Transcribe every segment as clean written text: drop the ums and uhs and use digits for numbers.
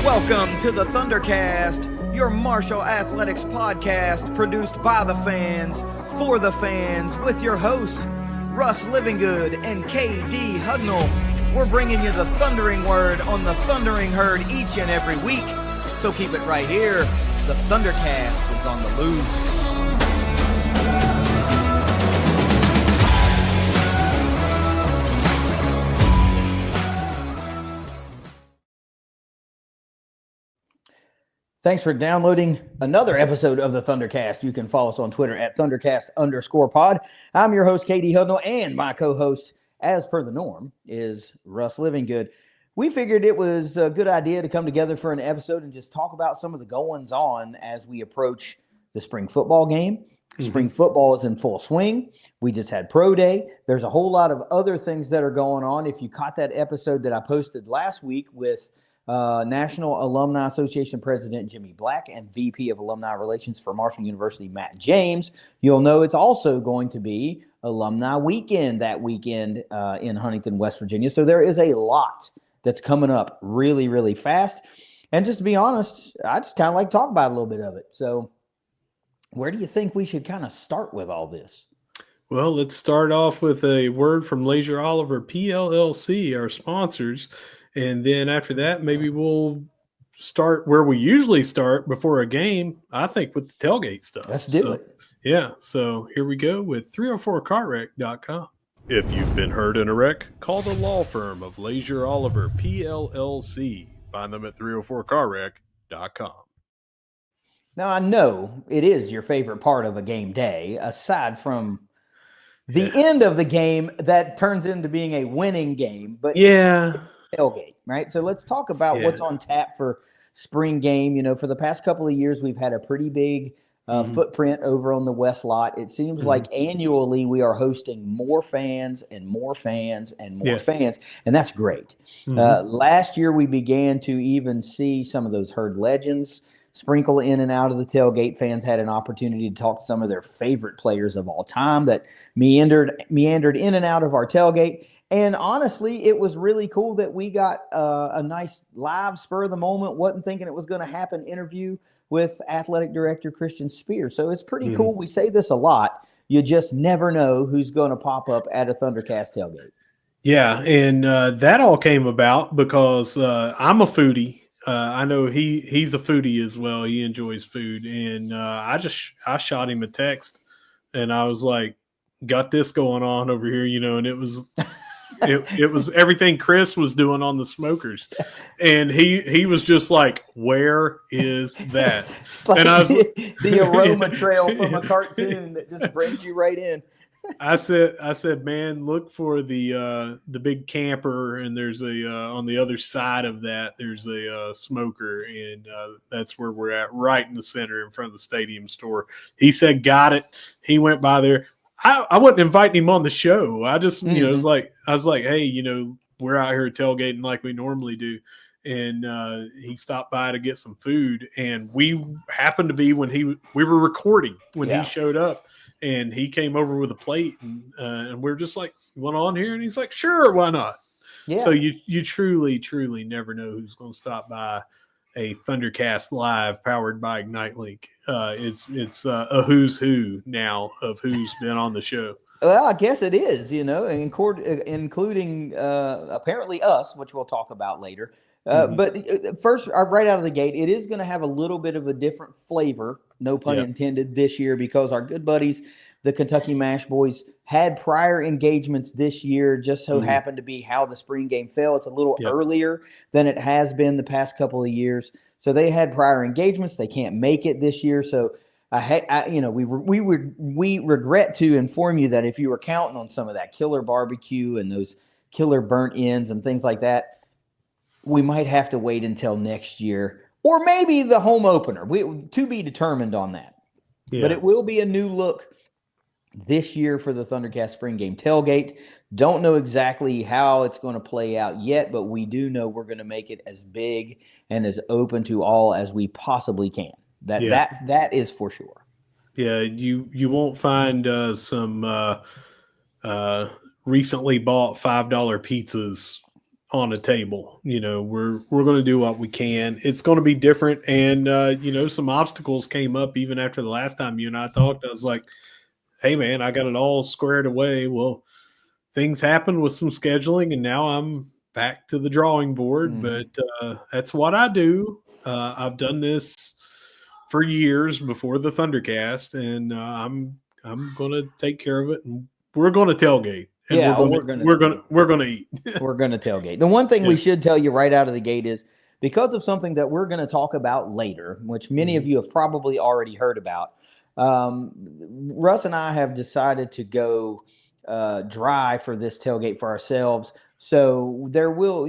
Welcome to the ThunderCast, your martial athletics podcast produced by the fans, for the fans, with your hosts, Russ Livingood and KD Hudnall. We're bringing you the thundering word on the thundering herd each and every week, so keep it right here. The ThunderCast is on the loose. Thanks for downloading another episode of the ThunderCast. You can follow us on Twitter at ThunderCast_pod. I'm your host, KD Hudnall, and my co-host, as per the norm, is Russ Livingood. We figured it was a good idea to come together for an episode and just talk about some of the goings-on as we approach the spring football game. Spring football is in full swing. We just had Pro Day. There's a whole lot of other things that are going on. If you caught that episode that I posted last week with National Alumni Association President Jimmy Black and VP of Alumni Relations for Marshall University, Matt James, you'll know it's also going to be Alumni Weekend that weekend in Huntington, West Virginia. So there is a lot that's coming up really, really fast. And just to be honest, I just kind of like to talk about a little bit of it. So where do you think we should kind of start with all this? Well, let's start off with a word from Leasure Oliver PLLC, our sponsors. And then after that, maybe we'll start where we usually start before a game, I think, with the tailgate stuff. Let's do it. Yeah, so here we go with 304carwreck.com. If you've been hurt in a wreck, call the law firm of Leasure Oliver PLLC. Find them at 304carwreck.com. Now, I know it is your favorite part of a game day, aside from the end of the game that turns into being a winning game. But tailgate, right? So let's talk about what's on tap for spring game. You know, for the past couple of years, we've had a pretty big footprint over on the West Lot. It seems like annually we are hosting more fans and more fans and more fans, and that's great. Last year, we began to even see some of those herd legends sprinkle in and out of the tailgate. Fans had an opportunity to talk to some of their favorite players of all time that meandered in and out of our tailgate. And honestly, it was really cool that we got a nice live spur of the moment, wasn't thinking it was going to happen, interview with athletic director Christian Spear. So it's pretty cool. We say this a lot. You just never know who's going to pop up at a ThunderCast tailgate. Yeah, and that all came about because I'm a foodie. I know he's a foodie as well. He enjoys food. And I shot him a text, and I was like, got this going on over here, you know, and it was it was everything Chris was doing on the smokers, and he was just like, where is that? Like and I was the aroma trail from a cartoon that just brings you right in. I said, man, look for the big camper, and there's a on the other side of that there's a smoker, and that's where we're at, right in the center in front of the stadium store. He said, got it. He went by there. I wasn't inviting him on the show. I just, you know, I was like, hey, you know, we're out here tailgating like we normally do. And he stopped by to get some food. And we happened to be when we were recording when he showed up, and he came over with a plate, and we're just like, you want on here? And he's like, sure, why not? Yeah. So you truly, truly never know who's going to stop by a ThunderCast Live powered by Ignite Link. It's a who's who now of who's been on the show. Well, I guess it is, you know, including apparently us, which we'll talk about later. But first, right out of the gate, it is going to have a little bit of a different flavor, no pun intended, this year, because our good buddies, the Kentucky Mash Boys, had prior engagements this year. Just so happened to be how the spring game fell. It's a little earlier than it has been the past couple of years. So they had prior engagements. They can't make it this year. So we regret to inform you that if you were counting on some of that killer barbecue and those killer burnt ends and things like that, we might have to wait until next year, or maybe the home opener. To be determined on that. Yeah. But it will be a new look this year for the ThunderCast Spring Game Tailgate. Don't know exactly how it's going to play out yet, but we do know we're going to make it as big and as open to all as we possibly can. That is for sure. Yeah, you won't find some recently bought $5 pizzas on a table. We're going to do what we can. It's going to be different. And, some obstacles came up even after the last time you and I talked. I was like, hey, man, I got it all squared away. Well, things happened with some scheduling, and now I'm back to the drawing board. But that's what I do. I've done this for years before the ThunderCast, and I'm going to take care of it. And we're going to tailgate. And we're going to eat. We're going to tailgate. The one thing we should tell you right out of the gate is, because of something that we're going to talk about later, which many of you have probably already heard about, Russ and I have decided to go dry for this tailgate for ourselves. So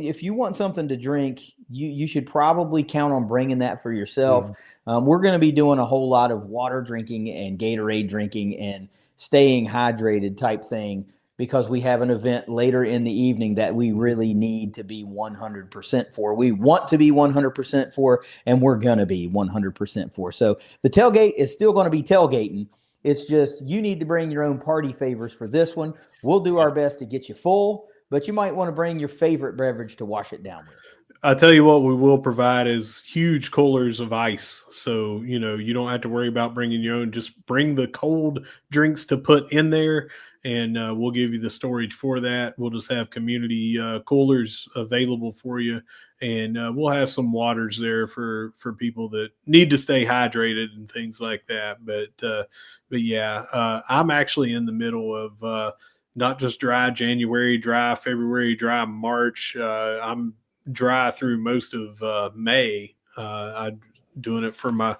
if you want something to drink, you should probably count on bringing that for yourself. We're going to be doing a whole lot of water drinking and Gatorade drinking and staying hydrated type thing, because we have an event later in the evening that we really need to be 100% for. We want to be 100% for, and we're going to be 100% for. So the tailgate is still going to be tailgating. It's just you need to bring your own party favors for this one. We'll do our best to get you full, but you might want to bring your favorite beverage to wash it down with. I'll tell you what we will provide is huge coolers of ice. So, you don't have to worry about bringing your own. Just bring the cold drinks to put in there, and we'll give you the storage for that. We'll just have community coolers available for you, and we'll have some waters there for people that need to stay hydrated and things like that. But yeah, I'm actually in the middle of not just dry January, dry February, dry March. I'm dry through most of May. I'm doing it for my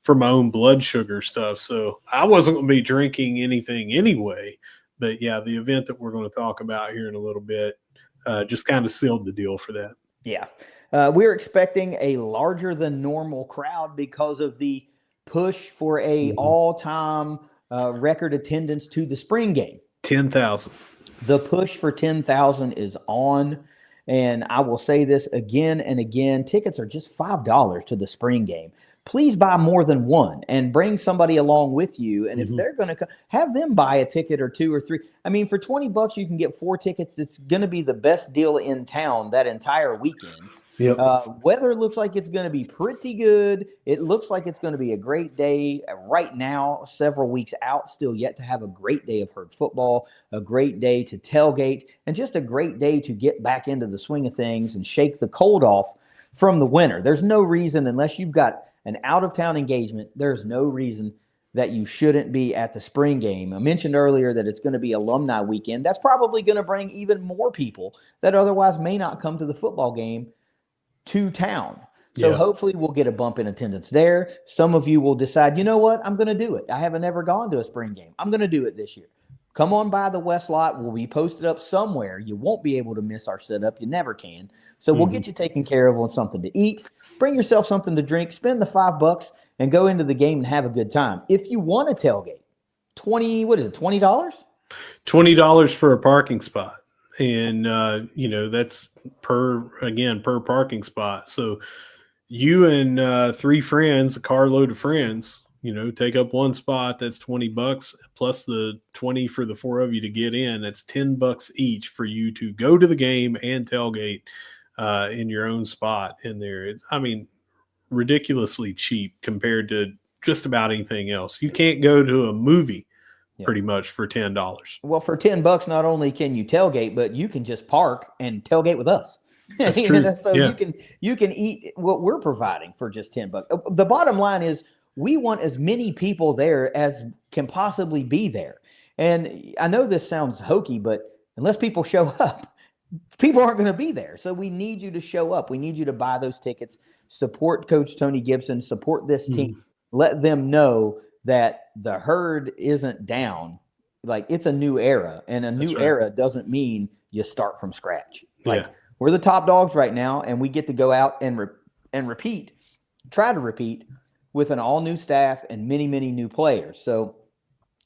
own blood sugar stuff. So I wasn't going to be drinking anything anyway. But yeah, the event that we're going to talk about here in a little bit just kind of sealed the deal for that. Yeah. We're expecting a larger than normal crowd because of the push for a all-time record attendance to the spring game. 10,000. The push for 10,000 is on. And I will say this again and again, tickets are just $5 to the spring game. Please buy more than one and bring somebody along with you. And if they're going to have them buy a ticket or two or three. I mean, for $20, you can get 4 tickets. It's going to be the best deal in town that entire weekend. Yep. Weather looks like it's going to be pretty good. It looks like it's going to be a great day right now, several weeks out, still yet to have a great day of herd football, a great day to tailgate, and just a great day to get back into the swing of things and shake the cold off from the winter. There's no reason, unless you've got an out-of-town engagement, there's no reason that you shouldn't be at the spring game. I mentioned earlier that it's going to be alumni weekend. That's probably going to bring even more people that otherwise may not come to the football game to town. So hopefully we'll get a bump in attendance there. Some of you will decide, you know what, I'm going to do it. I haven't ever gone to a spring game. I'm going to do it this year. Come on by the West Lot. We'll be posted up somewhere. You won't be able to miss our setup. You never can. So we'll get you taken care of on something to eat. Bring yourself something to drink. Spend the $5 and go into the game and have a good time. If you want a tailgate, $20? $20 for a parking spot. And, that's per parking spot. So you and 3 friends, a carload of friends, take up one spot. That's $20 plus the 20 for the 4 of you to get in. That's $10 each for you to go to the game and tailgate in your own spot in there. It's, ridiculously cheap compared to just about anything else. You can't go to a movie pretty much for $10. Well, for $10, not only can you tailgate, but you can just park and tailgate with us. That's true. So you can eat what we're providing for just $10. The bottom line is we want as many people there as can possibly be there. And I know this sounds hokey, but unless people show up, people aren't going to be there. So we need you to show up. We need you to buy those tickets, support Coach Tony Gibson, support this team, let them know that the herd isn't down. Like, it's a new era, and a new era doesn't mean you start from scratch. We're the top dogs right now, and we get to go out and try to repeat with an all new staff and many, many new players. So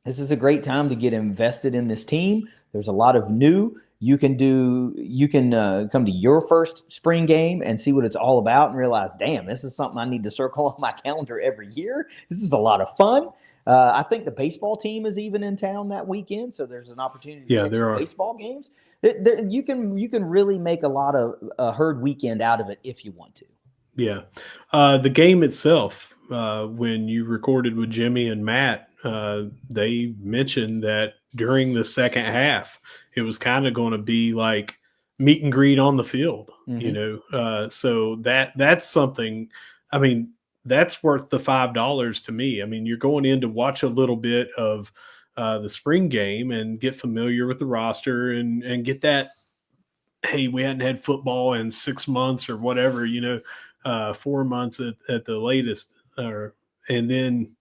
this is a great time to get invested in this team. There's a lot of new. You can come to your first spring game and see what it's all about and realize, damn, this is something I need to circle on my calendar every year. This is a lot of fun. I think the baseball team is even in town that weekend, so there's an opportunity to catch some baseball games. You can really make a lot of a herd weekend out of it if you want to. Yeah. The game itself, when you recorded with Jimmy and Matt, they mentioned that during the second half, it was kind of going to be like meet and greet on the field, so that's something, I mean, that's worth the $5 to me. I mean, you're going in to watch a little bit of the spring game and get familiar with the roster and get that, hey, we hadn't had football in 6 months or whatever, 4 months at the latest. And then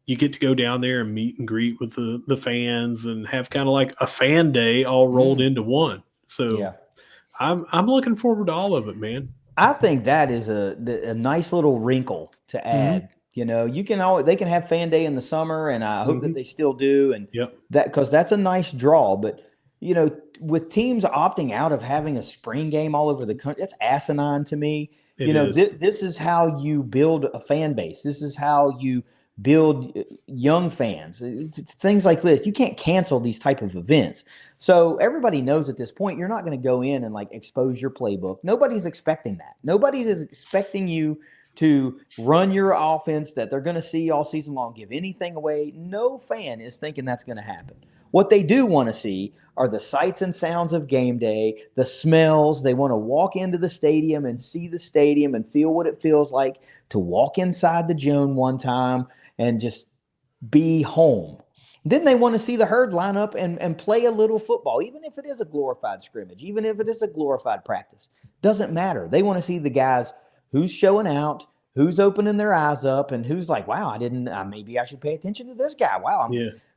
you get to go down there and meet and greet with the fans and have kind of like a fan day all rolled into one. So I'm looking forward to all of it, man. I think that is a nice little wrinkle to add. They can have fan day in the summer, and I hope that they still do. And that, because that's a nice draw. But with teams opting out of having a spring game all over the country, that's asinine to me. This is how you build a fan base. This is how you build young fans. It's things like this. You can't cancel these type of events. So everybody knows at this point, you're not going to go in and like expose your playbook. Nobody's expecting that. Nobody is expecting you to run your offense that they're going to see all season long, give anything away. No fan is thinking that's going to happen. What they do want to see are the sights and sounds of game day, the smells. They want to walk into the stadium and see the stadium and feel what it feels like to walk inside the Joan one time and just be home. Then they want to see the herd line up and play a little football, even if it is a glorified scrimmage, even if it is a glorified practice. Doesn't matter. They want to see the guys who's showing out, who's opening their eyes up, and who's like, wow, maybe I should pay attention to this guy. Wow,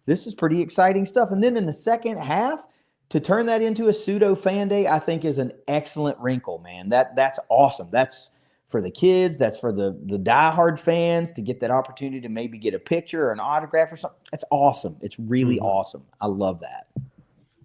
this is pretty exciting stuff. And then in the second half, to turn that into a pseudo fan day, I think is an excellent wrinkle, man. That's awesome. That's for the kids. That's for the diehard fans to get that opportunity to maybe get a picture or an autograph or something. That's awesome. It's really awesome. I love that.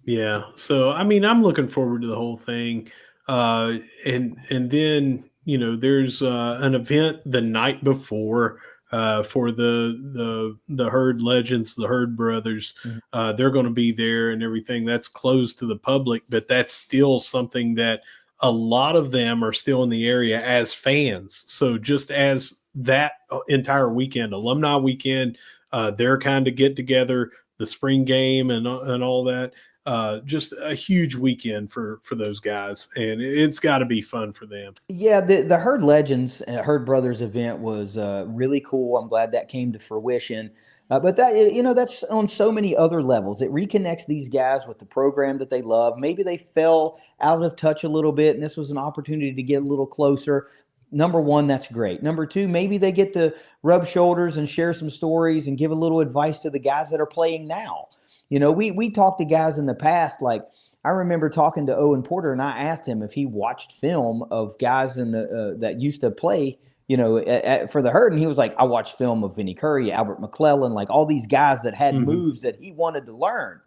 Yeah. So, I mean, I'm looking forward to the whole thing. And then, there's an event the night before for the Herd Legends, the Herd Brothers. They're going to be there and everything. That's closed to the public, but that's still something that a lot of them are still in the area as fans. So just as that entire weekend, alumni weekend, their kind of get together, the spring game and all that. Just a huge weekend for those guys, and it's got to be fun for them. Yeah, the Herd Legends, Herd Brothers event was really cool. I'm glad that came to fruition. But that, that's on so many other levels. It reconnects these guys with the program that they love. Maybe they fell out of touch a little bit, and this was an opportunity to get a little closer. Number one, that's great. Number two, maybe they get to rub shoulders and share some stories and give a little advice to the guys that are playing now. We talked to guys in the past, like I remember talking to Owen Porter, and I asked him if he watched film of guys in the that used to play, for the Herd, and he was like, I watched film of Vinnie Curry, Albert McClellan, like all these guys that had moves that he wanted to learn.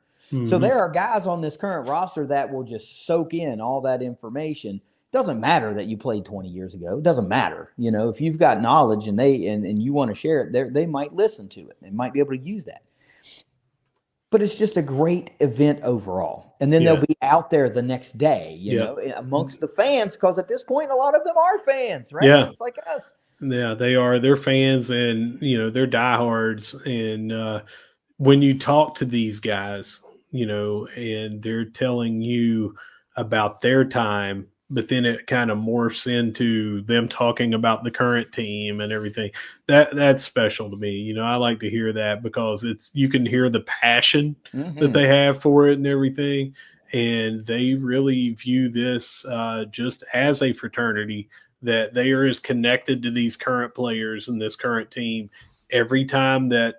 So there are guys on this current roster that will just soak in all that information. Doesn't matter that you played 20 years ago. It doesn't matter. If you've got knowledge and you want to share it, they might listen to it. They might be able to use that. But it's just a great event overall. And then they'll be out there the next day, amongst the fans, because at this point, a lot of them are fans, right? Yeah. Just like us. Yeah, they are. They're fans, and, they're diehards. And when you talk to these guys, and they're telling you about their time, but then it kind of morphs into them talking about the current team and everything. That's special to me. I like to hear that because you can hear the passion that they have for it and everything. And they really view this just as a fraternity, that they are as connected to these current players and this current team. Every time that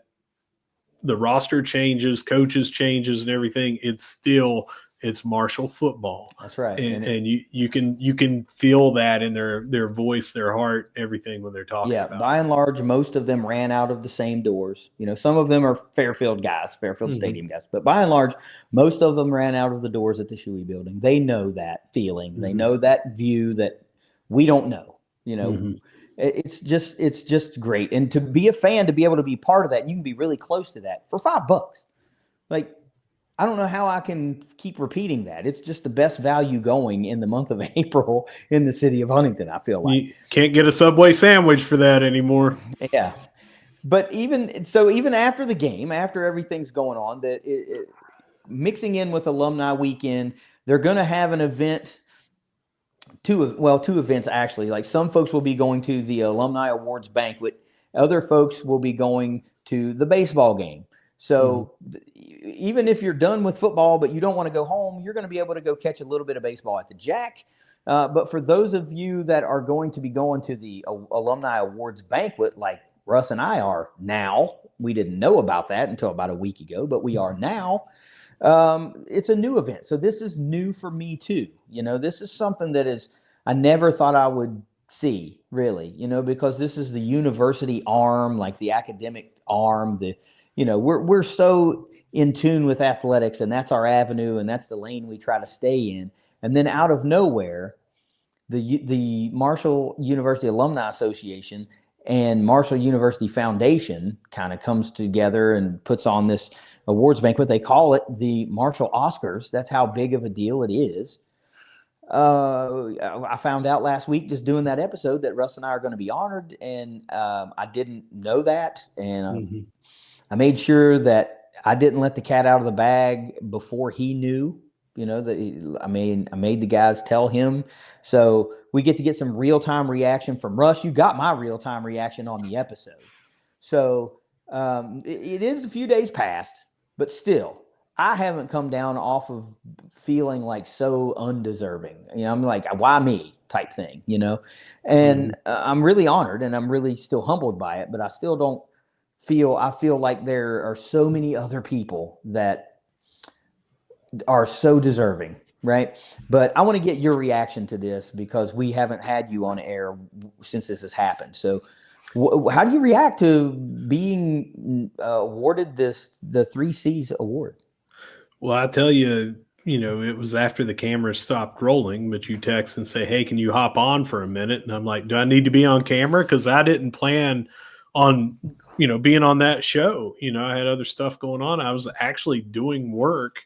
the roster changes, coaches changes and everything, it's Marshall football. That's right. And you can feel that in their voice, their heart, everything when they're talking about. By and large, most of them ran out of the same doors. Some of them are Fairfield guys, Fairfield Stadium guys. But by and large, most of them ran out of the doors at the Shuey Building. They know that feeling. They know that view that we don't know. It's just great. And to be a fan, to be able to be part of that, you can be really close to that for $5. Like, I don't know how I can keep repeating that. It's just the best value going in the month of April in the city of Huntington, I feel like. You can't get a Subway sandwich for that anymore. Yeah. But even after the game, after everything's going on, mixing in with alumni weekend, they're going to have an event. Two events actually. Like, some folks will be going to the alumni awards banquet. Other folks will be going to the baseball game. So even if you're done with football, but you don't want to go home, you're going to be able to go catch a little bit of baseball at the Jack. But for those of you that are going to be going to the alumni awards banquet, like Russ and I are now, we didn't know about that until about a week ago, but we are now. It's a new event. So this is new for me too. This is something that I never thought I would see, really, because this is the university arm, like the academic arm, we're so in tune with athletics, and that's our avenue, and that's the lane we try to stay in. And then out of nowhere, the Marshall University Alumni Association and Marshall University Foundation kind of comes together and puts on this awards banquet. They call it the Marshall Oscars. That's how big of a deal it is. I found out last week, just doing that episode, that Russ and I are going to be honored, and I didn't know that, and I made sure that I didn't let the cat out of the bag before he knew. I made the guys tell him, so we get to get some real-time reaction from Russ. You got my real-time reaction on the episode. So it is a few days past, but still, I haven't come down off of feeling like so undeserving. I'm like, why me type thing, and I'm really honored, and I'm really still humbled by it, but I still don't I feel like there are so many other people that are so deserving, right? But I want to get your reaction to this, because we haven't had you on air since this has happened. So how do you react to being awarded the 3 C's award? Well, I tell you, it was after the cameras stopped rolling, but you text and say, hey, can you hop on for a minute? And I'm like, do I need to be on camera? Because I didn't plan on, being on that show. I had other stuff going on. I was actually doing work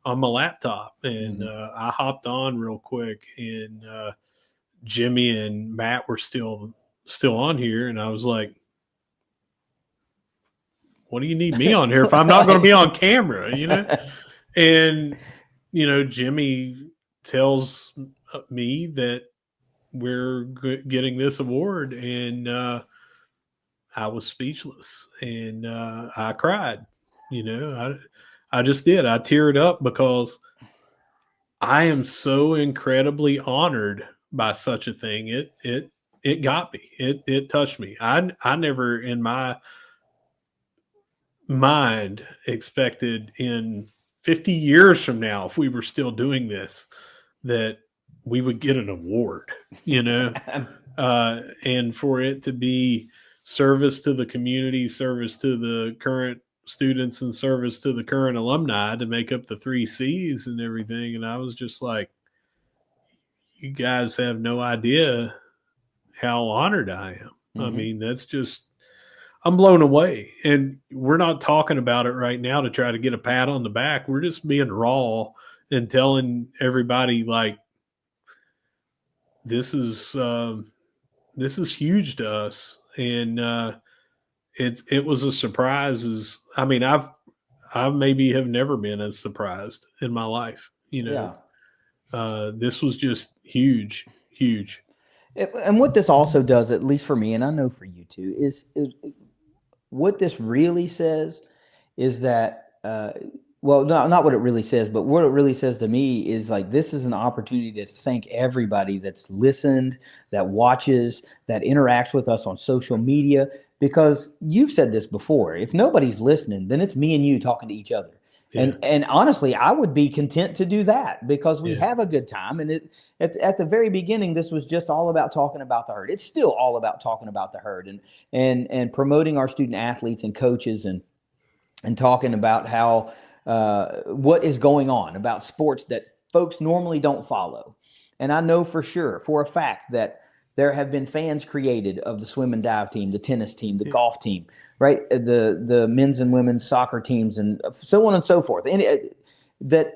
on my laptop, and I hopped on real quick, and Jimmy and Matt were still on here. And I was like, what do you need me on here if I'm not going to be on camera, And, Jimmy tells me that we're getting this award, and I was speechless, and I cried. I just did. I teared up, because I am so incredibly honored by such a thing. It got me. It touched me. I never in my mind expected in 50 years from now, if we were still doing this, that we would get an award, and for it to be service to the community, service to the current students, and service to the current alumni to make up the 3 C's and everything. And I was just like, you guys have no idea how honored I am. I mean, I'm blown away. And we're not talking about it right now to try to get a pat on the back. We're just being raw and telling everybody, like, this is huge to us. And it was a surprise. I maybe have never been as surprised in my life. This was just huge. And what this also does, at least for me, and I know for you too, is what this really says is that, not what it really says, but what it really says to me is, like, this is an opportunity to thank everybody that's listened, that watches, that interacts with us on social media, because you've said this before. If nobody's listening, then it's me and you talking to each other. Yeah. And honestly, I would be content to do that, because we have a good time. And at the very beginning, this was just all about talking about the herd. It's still all about talking about the herd and promoting our student athletes and coaches, and talking about how what is going on about sports that folks normally don't follow. And I know for a fact that There have been fans created of the swim and dive team, the tennis team, the golf team, right? The men's and women's soccer teams, and so on and so forth. And that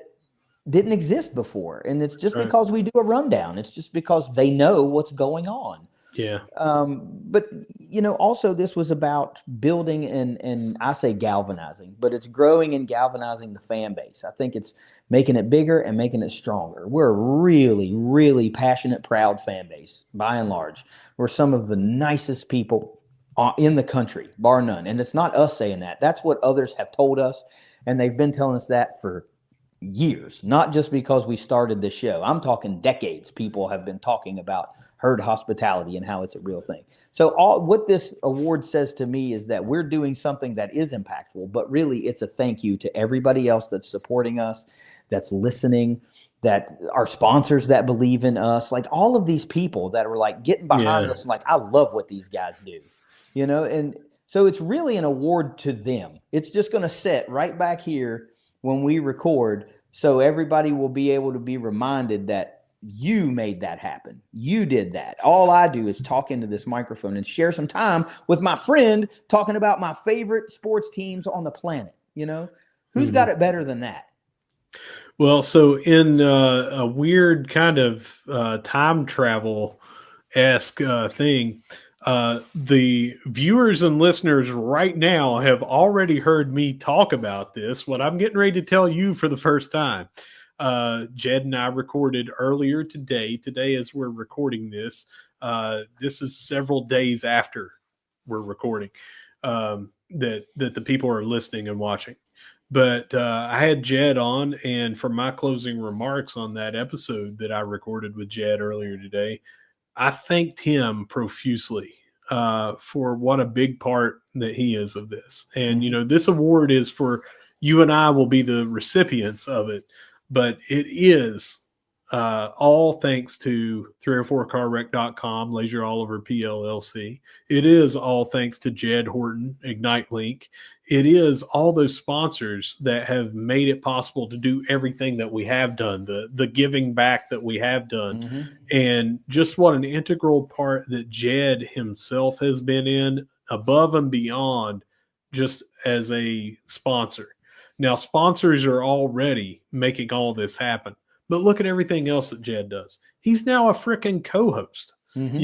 didn't exist before. And it's just because we do a rundown. It's just because they know what's going on. Yeah. But also this was about building and I say galvanizing, but it's growing and galvanizing the fan base. I think it's making it bigger and making it stronger. We're a really, really passionate, proud fan base, by and large. We're some of the nicest people in the country, bar none. And it's not us saying that. That's what others have told us. And they've been telling us that for years, not just because we started this show. I'm talking decades. People have been talking about herd hospitality and how it's a real thing. So what this award says to me is that we're doing something that is impactful, but really it's a thank you to everybody else that's supporting us, that's listening, that our sponsors that believe in us, like all of these people that are like getting behind us, and like, I love what these guys do, and so it's really an award to them. It's just going to sit right back here when we record, so everybody will be able to be reminded that you made that happen. You did that. All I do is talk into this microphone and share some time with my friend talking about my favorite sports teams on the planet. Who's got it better than that? Well, so in a weird kind of time travel-esque thing, the viewers and listeners right now have already heard me talk about this. What I'm getting ready to tell you for the first time. Jed and I recorded earlier today as we're recording this. This is several days after we're recording that the people are listening and watching. But I had Jed on, and for my closing remarks on that episode that I recorded with Jed earlier today, I thanked him profusely for what a big part that he is of this. And, this award is for you and I will be the recipients of it. But it is all thanks to 304carwreck.com, Leasure Oliver PLLC. It is all thanks to Jed Horton, Ignite Link. It is all those sponsors that have made it possible to do everything that we have done, the giving back that we have done. And just what an integral part that Jed himself has been in, above and beyond just as a sponsor. Now, sponsors are already making all this happen, but look at everything else that Jed does. He's now a freaking co-host, and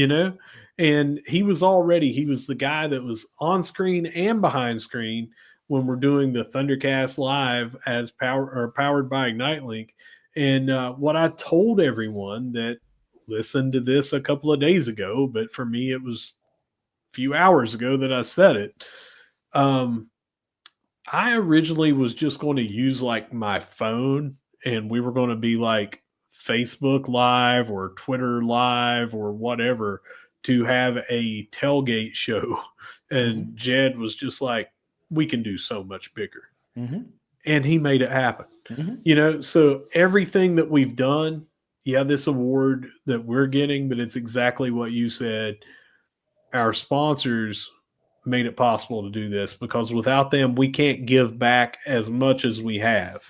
he was the guy that was on screen and behind screen when we're doing the ThunderCast live as powered by Ignite Link. And what I told everyone that listened to this a couple of days ago, but for me, it was a few hours ago that I said it. I originally was just going to use like my phone, and we were going to be like Facebook Live or Twitter Live or whatever to have a tailgate show. And Jed was just like, we can do so much bigger. And he made it happen. So everything that we've done, this award that we're getting, but it's exactly what you said. Our sponsors made it possible to do this, because without them, we can't give back as much as we have.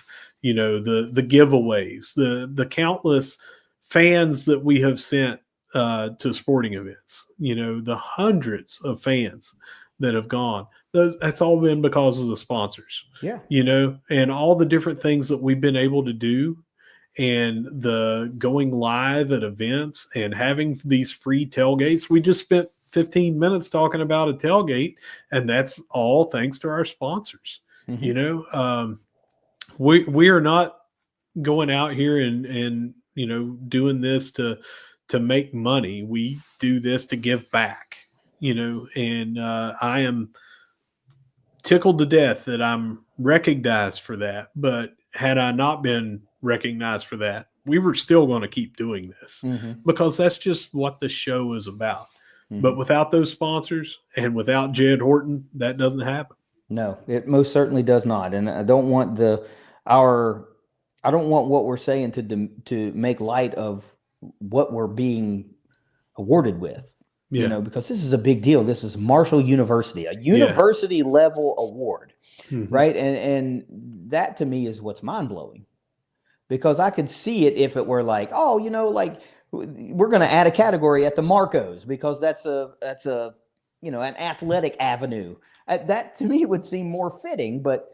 The giveaways, the countless fans that we have sent to sporting events, the hundreds of fans that have gone. That's all been because of the sponsors. And all the different things that we've been able to do, and the going live at events and having these free tailgates. We just spent 15 minutes talking about a tailgate, and that's all thanks to our sponsors. We are not going out here and doing this to make money. We do this to give back, and I am tickled to death that I'm recognized for that. But had I not been recognized for that, we were still going to keep doing this, because that's just what the show is about. But without those sponsors and without Jed Horton, that doesn't happen. No, it most certainly does not. And I don't want what we're saying to make light of what we're being awarded with, because this is a big deal. This is Marshall University, a university level award, right? And that to me is what's mind blowing. Because I could see it if it were like, like we're going to add a category at the Marcos because that's a an athletic avenue. That to me would seem more fitting, but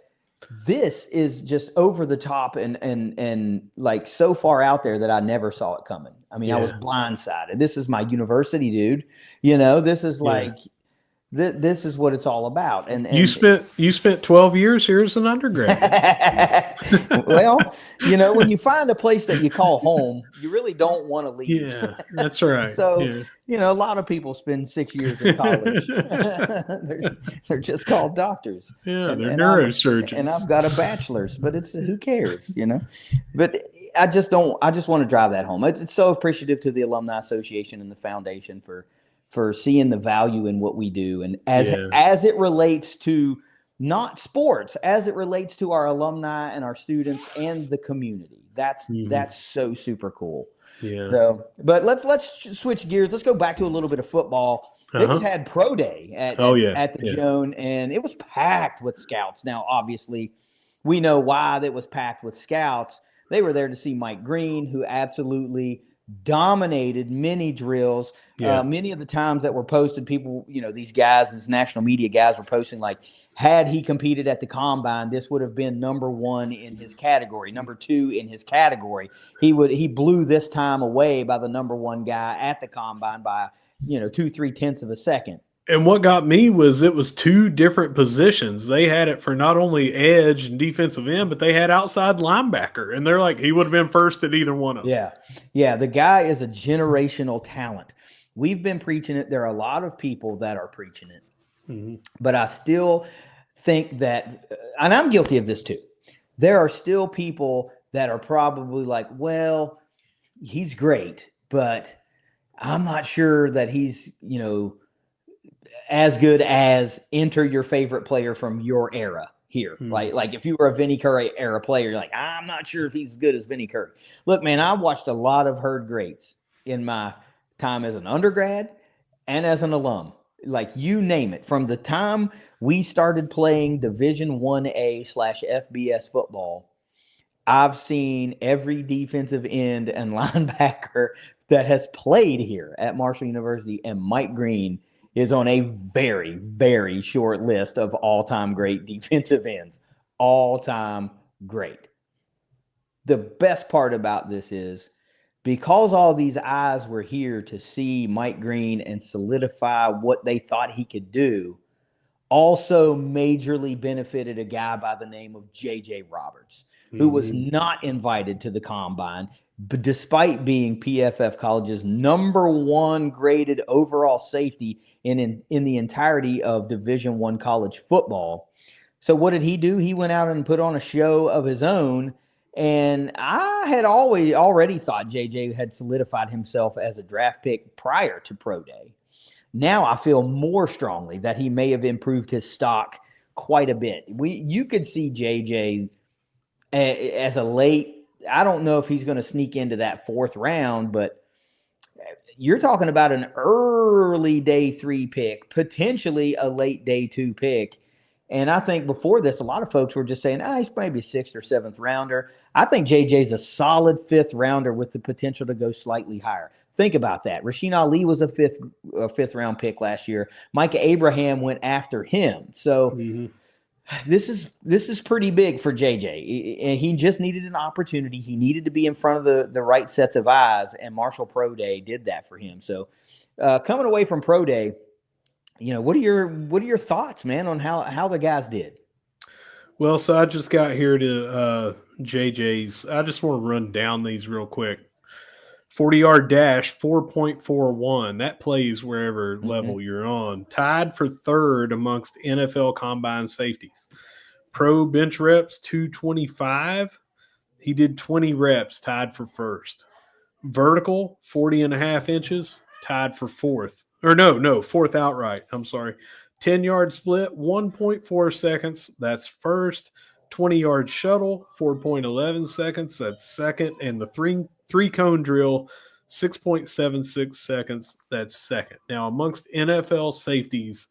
this is just over the top and like so far out there that I never saw it coming. I mean, I was blindsided. This is my university, dude. This is like this is what it's all about. And you spent 12 years here as an undergrad. Well, when you find a place that you call home, you really don't want to leave. Yeah, that's right. So, a lot of people spend 6 years in college. they're just called doctors. Yeah, they're neurosurgeons. And I've got a bachelor's, but who cares, But I just want to drive that home. It's so appreciative to the Alumni Association and the foundation for seeing the value in what we do. And as it relates to not sports, as it relates to our alumni and our students and the community, that's so super cool. Yeah. So, but let's switch gears. Let's go back to a little bit of football. They just had pro day at the Joan, and it was packed with scouts. Now, obviously, we know why it was packed with scouts. They were there to see Mike Green, who absolutely dominated many drills. Many of the times that were posted, people, these guys, these national media guys were posting like, had he competed at the combine, this would have been number 1 in his category, number 2 in his category. He blew this time away by the number 1 guy at the combine by 2-3 tenths of a second. And what got me was it was 2 different positions. They had it for not only edge and defensive end, but they had outside linebacker. And they're like, he would have been first at either one of them. Yeah. The guy is a generational talent. We've been preaching it. There are a lot of people that are preaching it. Mm-hmm. But I still think that, and I'm guilty of this too, there are still people that are probably like, well, he's great, but I'm not sure that he's, as good as enter your favorite player from your era here. Mm-hmm. Like if you were a Vinny Curry era player, you're like, I'm not sure if he's as good as Vinny Curry. Look, man, I watched a lot of herd greats in my time as an undergrad and as an alum. Like you name it, from the time we started playing Division 1A/FBS football, I've seen every defensive end and linebacker that has played here at Marshall University, and Mike Green is on a very, very short list of all-time great defensive ends. All-time great. The best part about this is because all these eyes were here to see Mike Green and solidify what they thought he could do, also majorly benefited a guy by the name of J.J. Roberts, who was not invited to the combine, but despite being PFF College's number 1 graded overall safety in the entirety of Division I college football. So what did he do? He went out and put on a show of his own. And I had already thought JJ had solidified himself as a draft pick prior to pro day. Now I feel more strongly that he may have improved his stock quite a bit. You could see JJ as a late, I don't know if he's going to sneak into that 4th round, but you're talking about an early day 3 pick, potentially a late day 2 pick. And I think before this, a lot of folks were just saying, he's maybe a 6th or 7th rounder. I think JJ's a solid 5th rounder with the potential to go slightly higher. Think about that. Rasheen Ali was a fifth round pick last year. Micah Abraham went after him. So this is pretty big for JJ. And he just needed an opportunity. He needed to be in front of the right sets of eyes, and Marshall Pro Day did that for him. So coming away from Pro Day, what are your thoughts, man, on how the guys did? Well, so I just got here to JJ's. I just want to run down these real quick. 40-yard dash, 4.41. That plays wherever level you're on. Tied for 3rd amongst NFL combine safeties. Pro bench reps, 225. He did 20 reps, tied for 1st. Vertical, 40.5 inches, tied for 4th. Or no, 4th outright. I'm sorry. 10-yard split, 1.4 seconds. That's 1st. 20-yard shuttle, 4.11 seconds. That's 2nd. And the three cone drill, 6.76 seconds. That's 2nd. Now, amongst NFL safeties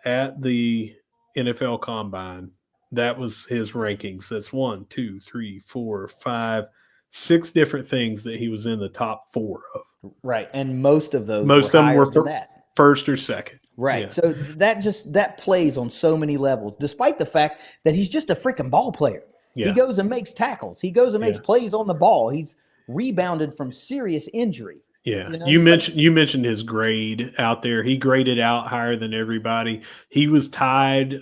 at the NFL Combine, that was his rankings. That's 1, 2, 3, 4, 5, 6 different things that he was in the top 4 of. Right, and most of those most of them were for that first or second. Right. Yeah. So that plays on so many levels, despite the fact that he's just a freaking ball player. Yeah. He goes and makes tackles. He goes and makes plays on the ball. He's rebounded from serious injury. Yeah. You mentioned his grade out there. He graded out higher than everybody. He was tied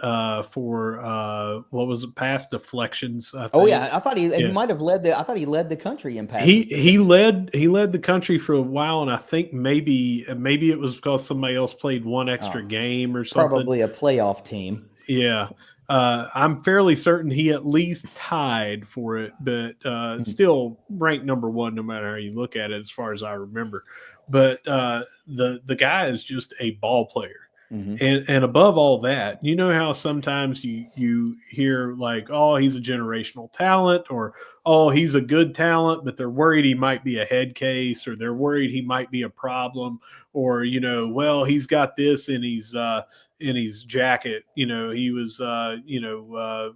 for what was it, pass deflections, I think. Oh yeah, I thought he might have led he led the country in passes. He led the country for a while, and I think maybe it was because somebody else played one extra game or something. Probably a playoff team. Yeah. I'm fairly certain he at least tied for it, but still ranked number 1 no matter how you look at it, as far as I remember. But the guy is just a ball player. Mm-hmm. And above all that, you know how sometimes you hear like, oh, he's a generational talent, or oh, he's a good talent, but they're worried he might be a head case, or they're worried he might be a problem, or well, he's got this in his jacket, he was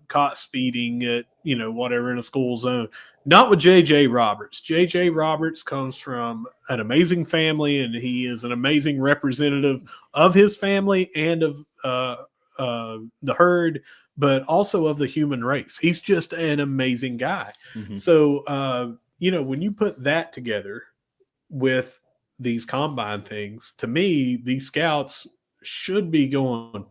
caught speeding at whatever in a school zone. Not with JJ Roberts. JJ Roberts comes from an amazing family, and he is an amazing representative of his family and of the herd, but also of the human race. He's just an amazing guy. Mm-hmm. So when you put that together with these combine things, to me, these scouts should be going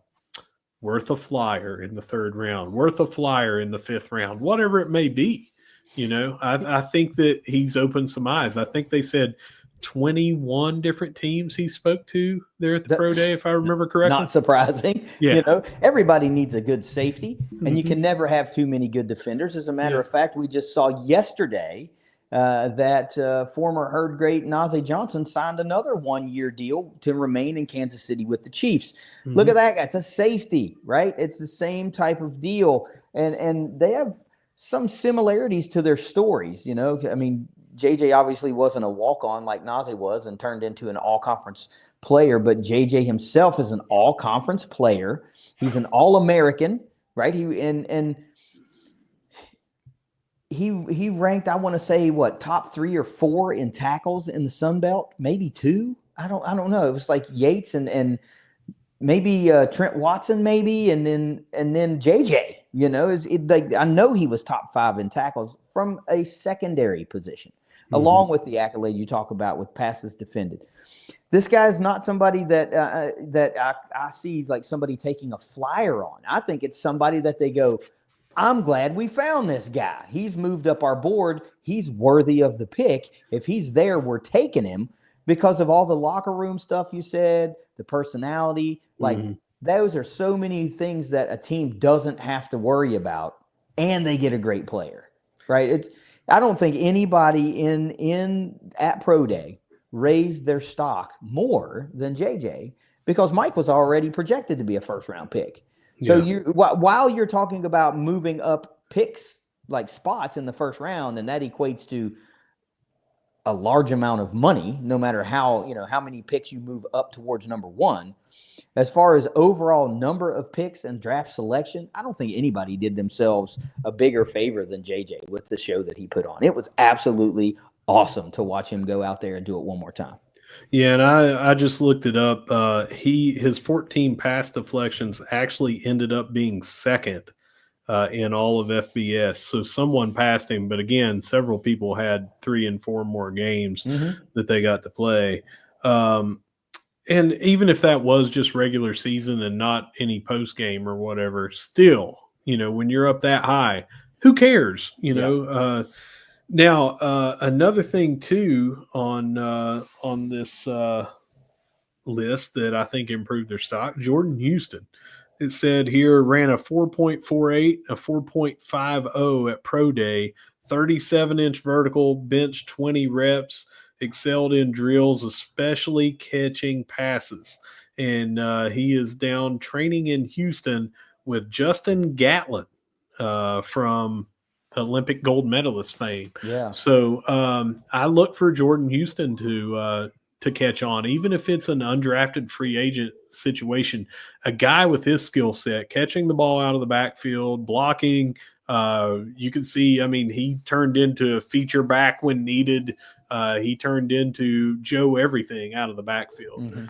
worth a flyer in the 3rd round, worth a flyer in the 5th round, whatever it may be. I think that he's opened some eyes. I think they said 21 different teams he spoke to there at the pro day, if I remember correctly. Not surprising. Yeah. Everybody needs a good safety, and you can never have too many good defenders. As a matter of fact, we just saw yesterday that former herd great Najee Johnson signed another 1-year deal to remain in Kansas City with the Chiefs. Mm-hmm. Look at that guy. It's a safety, right? It's the same type of deal. And they have some similarities to their stories. I mean, JJ obviously wasn't a walk-on like Najee was and turned into an all-conference player, but JJ himself is an all-conference player. He's an All-American, right? He ranked, I want to say, top 3 or 4 in tackles in the Sun Belt, maybe 2. I don't know. It was like Yates and maybe Trent Watson, maybe, and then JJ. I know he was top 5 in tackles from a secondary position, along with the accolade you talk about with passes defended. This guy is not somebody that I see like somebody taking a flyer on. I think it's somebody that they go, I'm glad we found this guy. He's moved up our board. He's worthy of the pick. If he's there, we're taking him because of all the locker room stuff you said, the personality. Like those are so many things that a team doesn't have to worry about, and they get a great player, right? I don't think anybody at Pro Day raised their stock more than JJ because Mike was already projected to be a 1st-round pick. So while you're talking about moving up picks, like spots in the 1st round, and that equates to a large amount of money, no matter how many picks you move up towards number 1. As far as overall number of picks and draft selection, I don't think anybody did themselves a bigger favor than JJ with the show that he put on. It was absolutely awesome to watch him go out there and do it one more time. Yeah, and I just looked it up. His 14 pass deflections actually ended up being 2nd in all of FBS. So someone passed him, but again, several people had 3 and 4 more games that they got to play. And even if that was just regular season and not any post game or whatever, still, when you're up that high, who cares? Now, another thing too on this list that I think improved their stock, Jordan Houston. It said here ran a 4.48, a 4.50 at Pro Day, 37-inch vertical, bench 20 reps, excelled in drills, especially catching passes. And he is down training in Houston with Justin Gatlin from Olympic gold medalist fame. Yeah. So I look for Jordan Houston to catch on, even if it's an undrafted free agent situation. A guy with his skill set, catching the ball out of the backfield, blocking, You can see, I mean, he turned into a feature back when needed. He turned into Joe everything out of the backfield.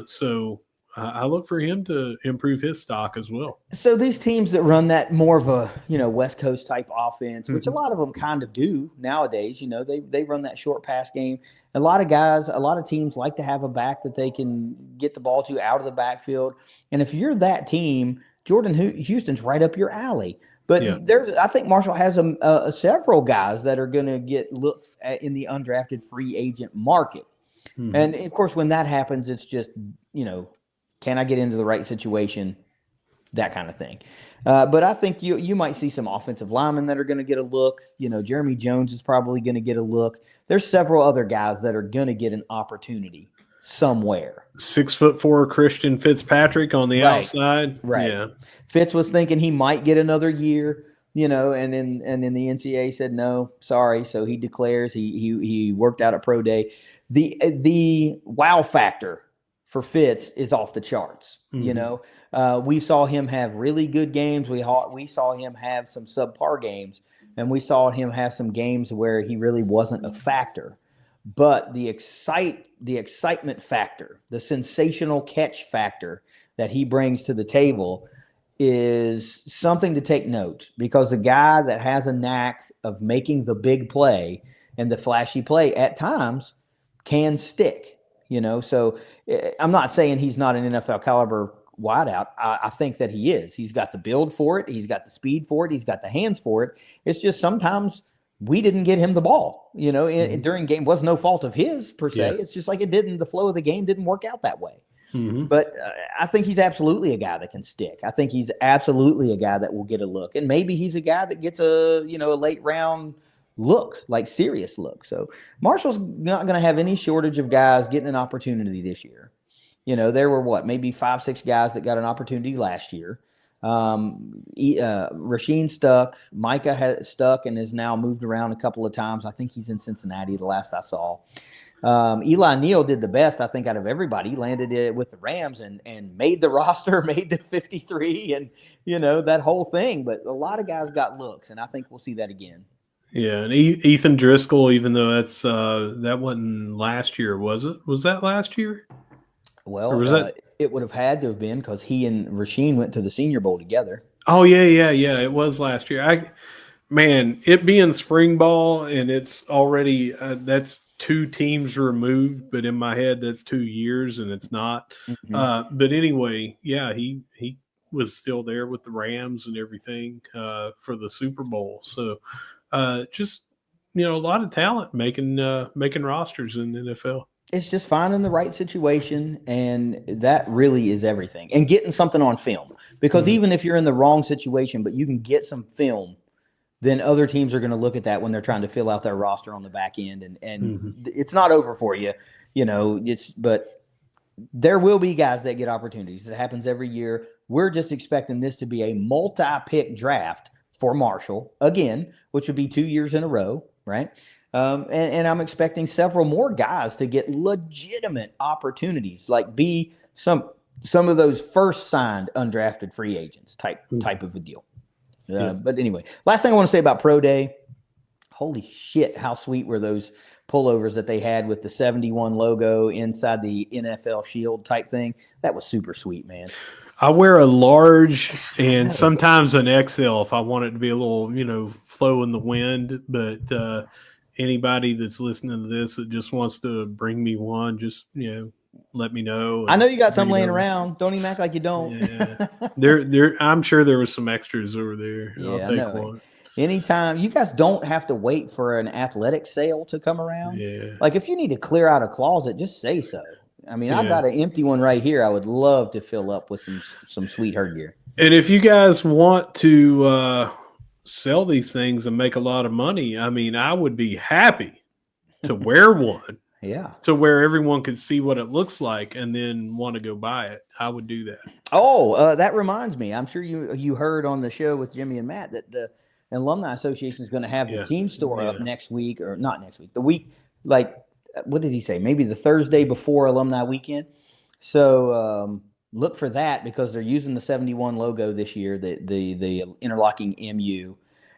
So I look for him to improve his stock as well. So these teams that run that more of a, West Coast type offense, which a lot of them kind of do nowadays, they run that short pass game. A lot of teams like to have a back that they can get the ball to out of the backfield. And if you're that team, Jordan Houston's right up your alley. But I think Marshall has several guys that are going to get looks in the undrafted free agent market. And of course, when that happens, it's just, can I get into the right situation? That kind of thing. But I think you might see some offensive linemen that are going to get a look. Jeremy Jones is probably going to get a look. There's several other guys that are going to get an opportunity somewhere. 6'4" Christian Fitzpatrick on the outside. Right. Yeah. Fitz was thinking he might get another year, and then the NCAA said no, sorry. So he declares he worked out at pro day. The wow factor for Fitz is off the charts. We saw him have really good games. We saw him have some subpar games, and we saw him have some games where he really wasn't a factor. But the excitement factor, the sensational catch factor that he brings to the table is something to take note, because the guy that has a knack of making the big play and the flashy play at times can stick. So I'm not saying he's not an NFL caliber wideout. I think that he is. He's got the build for it. He's got the speed for it. He's got the hands for it. It's just sometimes we didn't get him the ball, during game. Was no fault of his per se. Yeah. It's just like the flow of the game didn't work out that way. But I think he's absolutely a guy that can stick. I think he's absolutely a guy that will get a look. And maybe he's a guy that gets a late round look, like serious look. So Marshall's not going to have any shortage of guys getting an opportunity this year. There were maybe 5-6 guys that got an opportunity last year. Rasheen stuck. Micah has stuck and has now moved around a couple of times. I think he's in Cincinnati, the last I saw. Eli Neal did the best, I think, out of everybody. He landed it with the Rams and made the roster, made the 53, and that whole thing. But a lot of guys got looks, and I think we'll see that again. Yeah, and Ethan Driscoll, even though that wasn't last year, was it? Was that last year? Well, it would have had to have been, because he and Rasheen went to the Senior Bowl together. Oh, yeah. It was last year. It being spring ball, and it's already that's 2 teams removed, but in my head that's 2 years, and it's not. But anyway, yeah, he was still there with the Rams and everything for the Super Bowl. So just a lot of talent making rosters in the NFL. It's just finding the right situation, and that really is everything. And getting something on film, because even if you're in the wrong situation, but you can get some film, then other teams are going to look at that when they're trying to fill out their roster on the back end, and it's not over for you, but there will be guys that get opportunities. It happens every year. We're just expecting this to be a multi-pick draft for Marshall again, which would be 2 years in a row, right? And I'm expecting several more guys to get legitimate opportunities, like be some of those first signed undrafted free agents type of a deal. But anyway, last thing I want to say about Pro Day, holy shit, how sweet were those pullovers that they had with the 71 logo inside the NFL shield type thing? That was super sweet, man. I wear a large and sometimes an XL if I want it to be a little, flow in the wind. But anybody that's listening to this that just wants to bring me one, just, let me know. I know you got some laying around. Don't even act like you don't. Yeah. I'm sure there was some extras over there. Yeah, I'll take one. Anytime. You guys don't have to wait for an athletic sale to come around. Yeah. Like if you need to clear out a closet, just say so. I mean, I've got an empty one right here. I would love to fill up with some sweet herd gear. And if you guys want to sell these things and make a lot of money, I mean, I would be happy to wear one. Yeah. To where everyone could see what it looks like and then want to go buy it. I would do that. Oh, that reminds me. I'm sure you heard on the show with Jimmy and Matt that the Alumni Association is going to have the team store up next week, or not next week, the week, like, what did he say? Maybe the Thursday before Alumni Weekend. So look for that because they're using the 71 logo this year, the interlocking MU.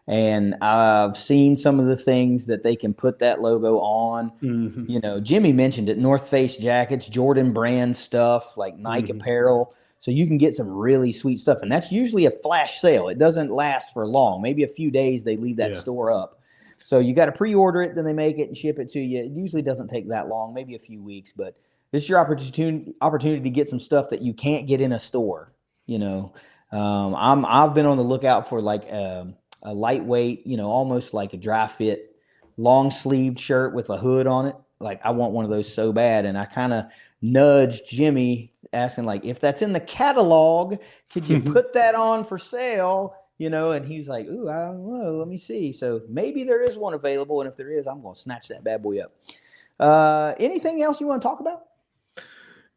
And I've seen some of the things that they can put that logo on. Mm-hmm. You know, Jimmy mentioned it, North Face jackets, Jordan brand stuff, like Nike apparel. So you can get some really sweet stuff. And that's usually a flash sale. It doesn't last for long. Maybe a few days they leave that store up. So you got to pre-order it, then they make it and ship it to you. It usually doesn't take that long, maybe a few weeks, but this is your opportunity to get some stuff that you can't get in a store. You know, I've been on the lookout for like a lightweight, you know, almost like a dry fit, long sleeved shirt with a hood on it. Like I want one of those so bad, and I kind of nudged Jimmy, asking like, if that's in the catalog, could you put that on for sale? You know, and he's like, ooh, I don't know. Let me see. So maybe there is one available, and if there is, I'm going to snatch that bad boy up. Anything else you want to talk about?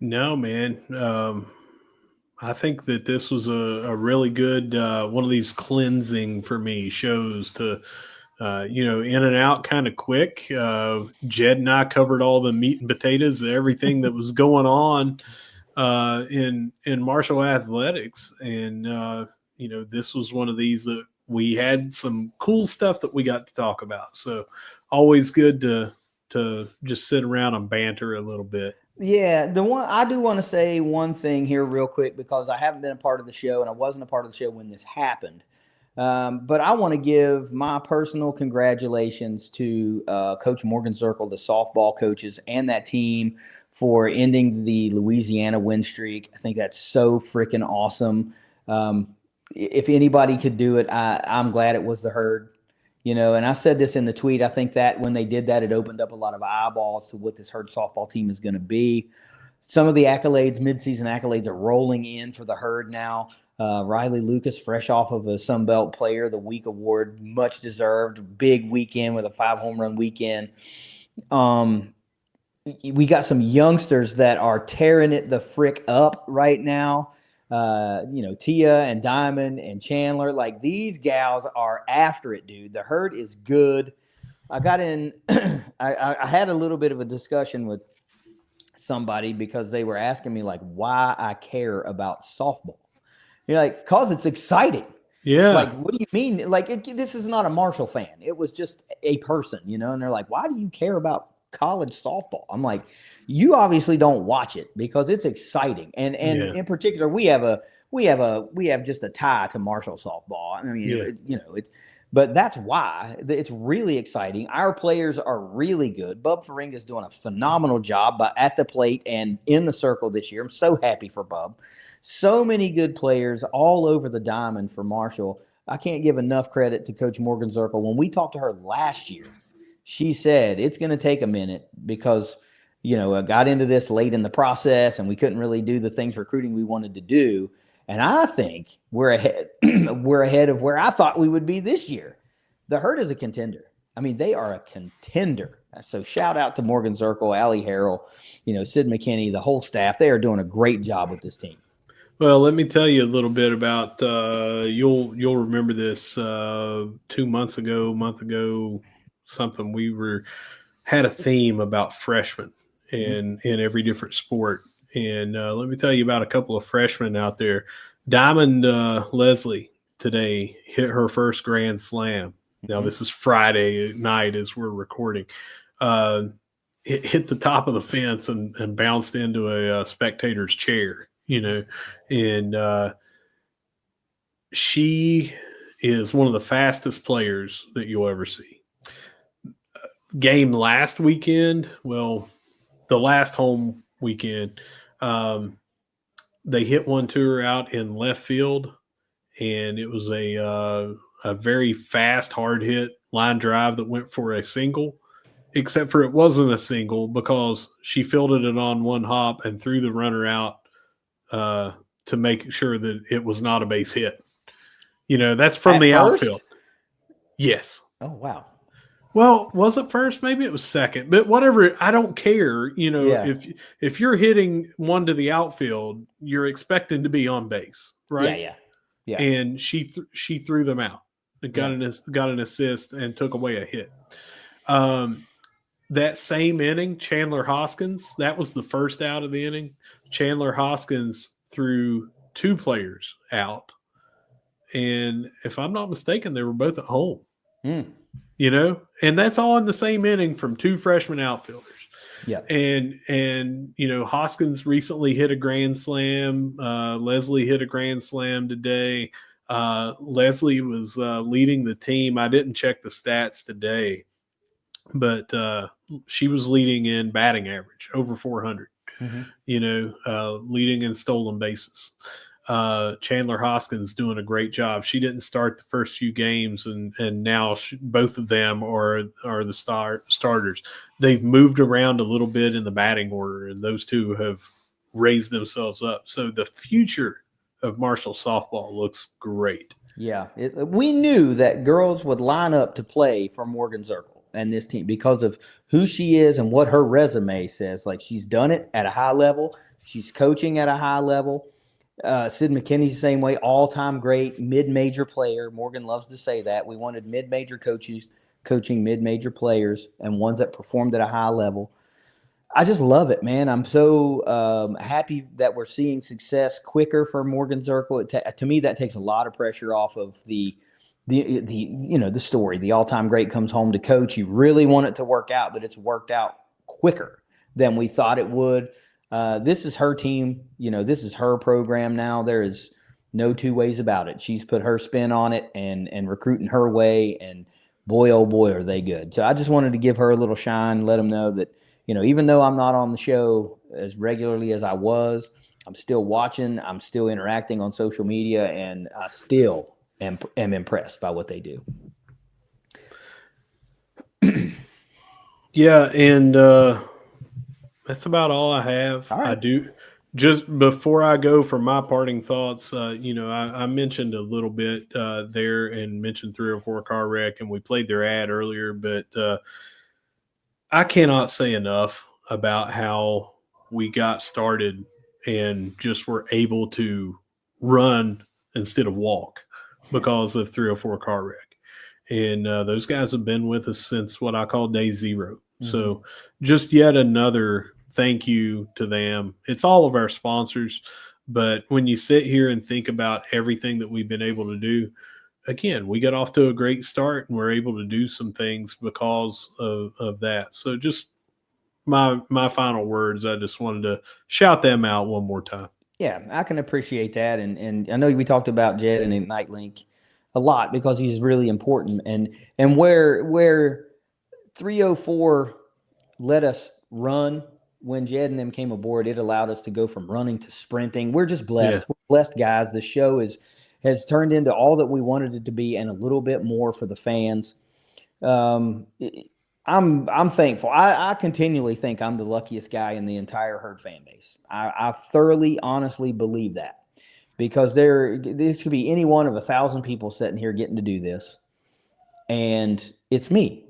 No, man. I think that this was a really good one of these cleansing for me shows to, you know, in and out kind of quick. Jed and I covered all the meat and potatoes, everything that was going on in martial athletics, and you know, this was one of these that we had some cool stuff that we got to talk about. So always good to just sit around and banter a little bit. Yeah, the one I do want to say one thing here real quick because I haven't been a part of the show and I wasn't a part of the show when this happened. But I want to give my personal congratulations to Coach Morgan Zirkle, the softball coaches, and that team for ending the Louisiana win streak. I think that's so freaking awesome. If anybody could do it, I'm glad it was the Herd. You know, and I said this in the tweet. I think that when they did that, it opened up a lot of eyeballs to what this Herd softball team is going to be. Some of the accolades, midseason accolades, are rolling in for the Herd now. Riley Lucas, fresh off of a Sun Belt Player of the Week award, much deserved. Big weekend with a 5 home run weekend. We got some youngsters that are tearing it the frick up right now. You know, Tia and Diamond and Chandler, like these gals are after it, dude. The Herd is good. I got in, I had a little bit of a discussion with somebody because they were asking me like why I care about softball. You're like, cause it's exciting. Yeah. Like, what do you mean? Like, this is not a Marshall fan. It was just a person, you know, and they're like, why do you care about college softball? I'm like, you obviously don't watch it because it's exciting. And in particular, we have just a tie to Marshall softball. I mean, you know, but that's why it's really exciting. Our players are really good. Bub Faringa is doing a phenomenal job at the plate and in the circle this year. I'm so happy for Bub. So many good players all over the diamond for Marshall. I can't give enough credit to Coach Morgan Zirkle. When we talked to her last year, she said it's going to take a minute because, you know, I got into this late in the process and we couldn't really do the things recruiting we wanted to do. And I think we're ahead. We're ahead of where I thought we would be this year. The Herd is a contender. I mean, they are a contender. So shout out to Morgan Zirkle, Allie Harrell, you know, Sid McKinney, the whole staff. They are doing a great job with this team. Well, let me tell you a little bit about you'll remember this 2 month ago, something we had a theme about freshmen in every different sport. And let me tell you about a couple of freshmen out there. Diamond Leslie today hit her first grand slam. Now this is Friday night as we're recording. It hit the top of the fence and bounced into a spectator's chair. You know, and she is one of the fastest players that you'll ever see. Game last weekend, well, the last home weekend, they hit one to her out in left field, and it was a very fast, hard hit line drive that went for a single, except for it wasn't a single because she fielded it on one hop and threw the runner out to make sure that it was not a base hit. You know, that's from the outfield. Yes. Oh, wow. Well, was it first? Maybe it was second, but whatever. I don't care. You know, if you're hitting one to the outfield, you're expecting to be on base, right? Yeah. And she threw them out. Got an assist and took away a hit. That same inning, Chandler Hoskins, that was the first out of the inning. Chandler Hoskins threw 2 players out. And if I'm not mistaken, they were both at home. You know, and that's all in the same inning from 2 freshman outfielders. Yeah. And you know, Hoskins recently hit a grand slam. Leslie hit a grand slam today. Leslie was leading the team. I didn't check the stats today, but she was leading in batting average, over 400. You know, leading in stolen bases. Chandler Hoskins doing a great job. She didn't start the first few games, and now both of them are the starters. They've moved around a little bit in the batting order, and those two have raised themselves up. So the future of Marshall softball looks great. Yeah, we knew that girls would line up to play for Morgan Zirkle and this team because of who she is and what her resume says. Like, she's done it at a high level. She's coaching at a high level. Sid McKinney's the same way, all-time great, mid-major player. Morgan loves to say that. We wanted mid-major coaches coaching mid-major players and ones that performed at a high level. I just love it, man. I'm so happy that we're seeing success quicker for Morgan Zirkle. To me, that takes a lot of pressure off of the story. The all-time great comes home to coach. You really want it to work out, but it's worked out quicker than we thought it would. This is her team. You know, this is her program now. There is no two ways about it. She's put her spin on it and recruiting her way, and boy, oh boy, are they good. So I just wanted to give her a little shine, let them know that, you know, even though I'm not on the show as regularly as I was, I'm still watching, I'm still interacting on social media, and I still am impressed by what they do. Yeah, and that's about all I have. All right. I do. Just before I go for my parting thoughts, you know, I mentioned a little bit there and mentioned 304 car wreck, and we played their ad earlier, but I cannot say enough about how we got started and just were able to run instead of walk because of 304 car wreck. And those guys have been with us since what I call day 0. Mm-hmm. So just yet another thank you to them. It's all of our sponsors, but when you sit here and think about everything that we've been able to do, again, we got off to a great start, and we're able to do some things because of that. So just my final words, I just wanted to shout them out one more time. Yeah, I can appreciate that. And I know we talked about Jed and Ignite Link a lot because he's really important. And where 304 let us run when Jed and them came aboard, it allowed us to go from running to sprinting. We're just blessed. Yeah. We're blessed guys. The show has turned into all that we wanted it to be and a little bit more for the fans. I'm thankful. I continually think I'm the luckiest guy in the entire Herd fan base. I thoroughly, honestly believe that, because this could be any one of 1,000 people sitting here getting to do this, and it's me.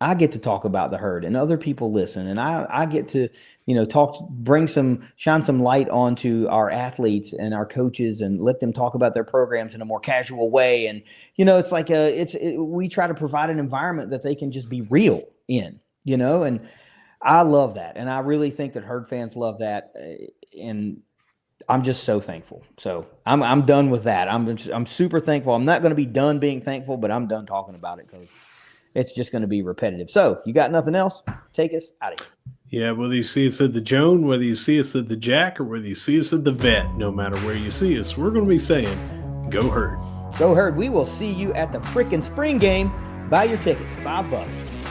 I get to talk about the Herd, and other people listen, and I get to, you know, shine some light onto our athletes and our coaches, and let them talk about their programs in a more casual way. And, you know, it's like we try to provide an environment that they can just be real in, you know, and I love that. And I really think that Herd fans love that. And I'm just so thankful. So I'm done with that. I'm super thankful. I'm not going to be done being thankful, but I'm done talking about it because it's just going to be repetitive. So you got nothing else? Take us out of here. Yeah, whether you see us at the Joan, whether you see us at the Jack, or whether you see us at the Vet, no matter where you see us, we're going to be saying, go Herd. Go Herd. We will see you at the frickin' spring game. Buy your tickets, $5.